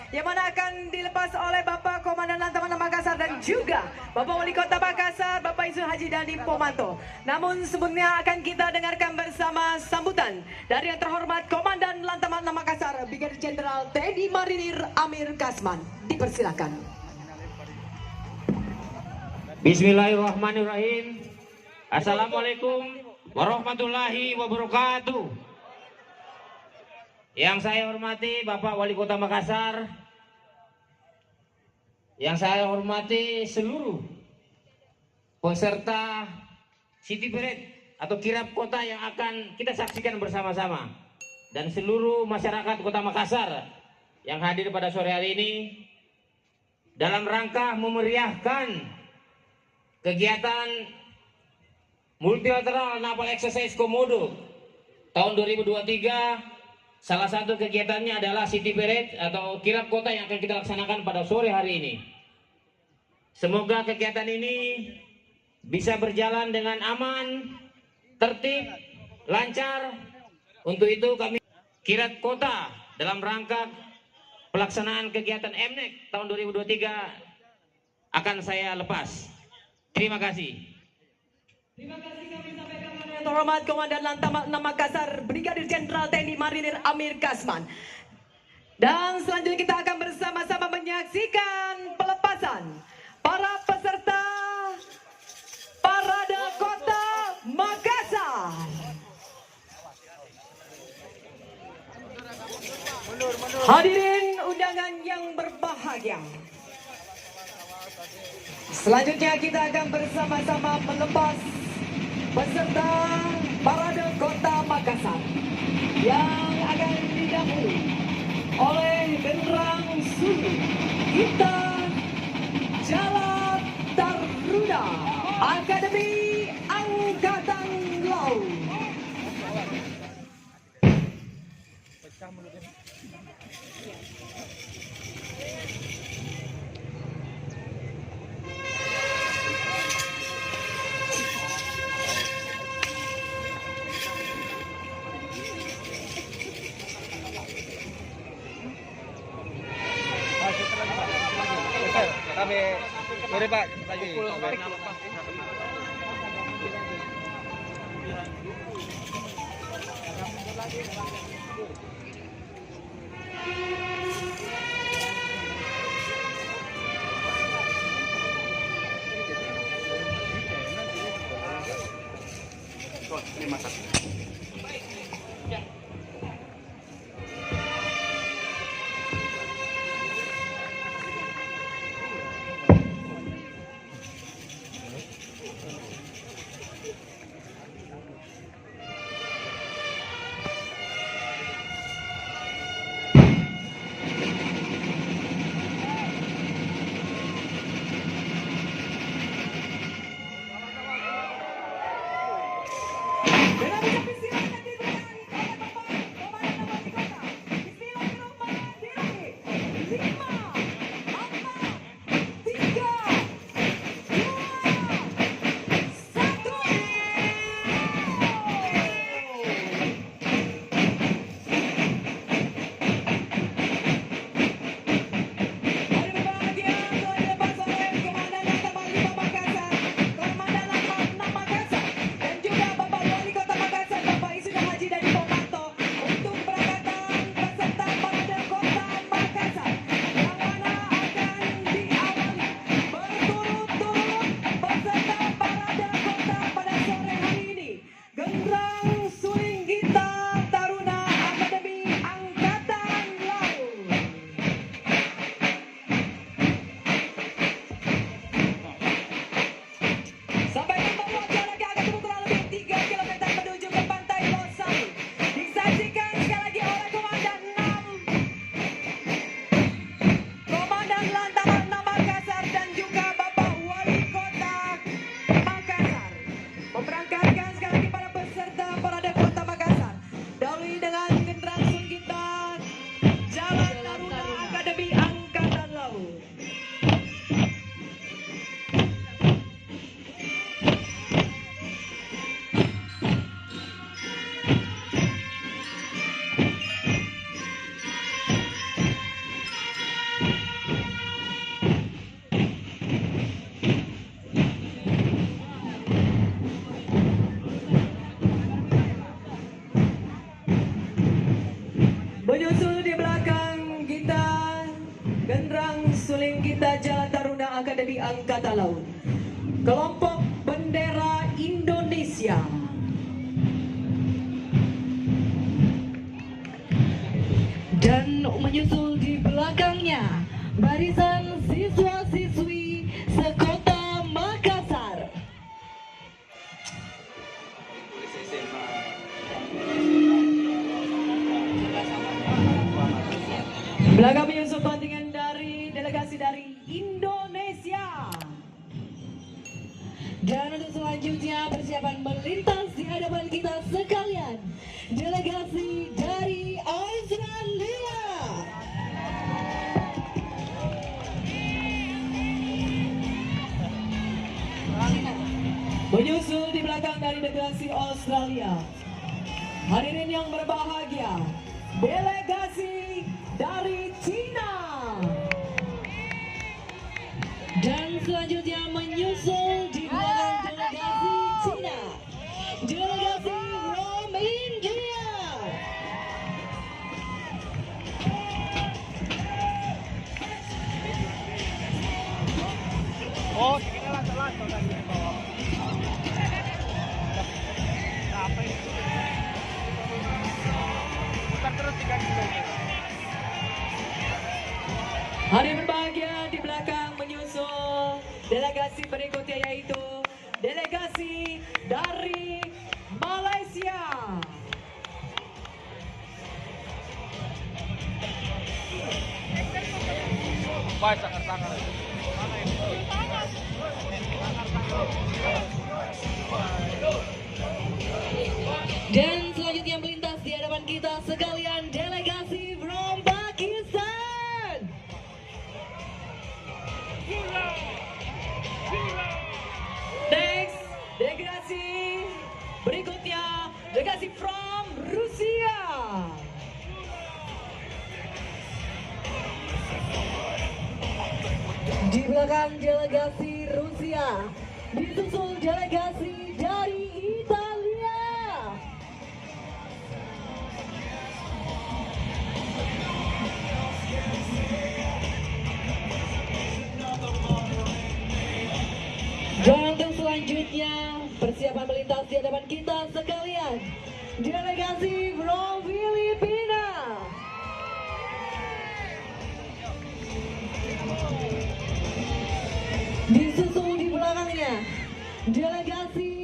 yang mana akan dilepas oleh Bapak Komandan Lantamal Makassar dan juga Bapak Wali Kota Makassar, Bapak Insinyur Haji Dani Pomanto. Namun sebelumnya akan kita dengarkan bersama sambutan dari yang terhormat Komandan Lantamal Makassar, Brigadir Jenderal TNI Marinir Amir Kasman. Dipersilakan. Bismillahirrahmanirrahim. Assalamualaikum warahmatullahi wabarakatuh. Yang saya hormati Bapak Wali Kota Makassar, yang saya hormati seluruh peserta City Parade atau kirap kota yang akan kita saksikan bersama-sama, dan seluruh masyarakat Kota Makassar yang hadir pada sore hari ini dalam rangka memeriahkan kegiatan Multilateral Naval Exercise Komodo tahun 2023. Salah satu kegiatannya adalah City Parade atau kirap kota yang akan kita laksanakan pada sore hari ini. Semoga kegiatan ini bisa berjalan dengan aman, tertib, lancar. Untuk itu kami kirap kota dalam rangka pelaksanaan kegiatan MNEC tahun 2023 akan saya lepas. Terima kasih. Terima kasih kami sampaikan kepada yang terhormat Komandan Lantamal Makassar, Brigadir Jenderal TNI Marinir Amir Kasman. Dan selanjutnya kita akan bersama-sama menyaksikan pelepasan para peserta Parade Kota Makassar. Hadirin undangan yang berbahagia, selanjutnya kita akan bersama-sama melepas peserta Parade Kota Makassar yang akan didahului oleh Benderang Sulu Gita Jala Taruna Akademi Angkatan Laut. Kami sore Pak lagi. Terima kasih. Dan habis Pelita Jalan Taruna Akademi Angkatan Laut. Kelompok Bendera Indonesia. Dan menyusul di belakangnya barisan siswa-siswi sekota Makassar. Belakang menyusul kontingen dari delegasi dari Indonesia. Dan untuk selanjutnya persiapan melintas di hadapan kita sekalian, delegasi dari Australia. Menyusul di belakang dari delegasi Australia, hadirin yang berbahagia, delegasi dari Cina. Dan selanjutnya menyusul di belakang delegasi Cina, delegasi from India. Oh, kita lanjut tadi. Apa ini? Putar terus 3 km. Hari berbahagia di belakang menyusul delegasi berikutnya yaitu delegasi dari Malaysia. Wah, sangar-sangar. Dan selanjutnya melintas di hadapan kita sekalian, delegasi from Pakistan. Next, delegasi berikutnya, delegasi from Rusia. Di belakang delegasi Rusia, disusul delegasi dari Italia. Dan untuk selanjutnya persiapan melintas di hadapan kita sekalian, delegasi from Filipina. Disusul di belakangnya delegasi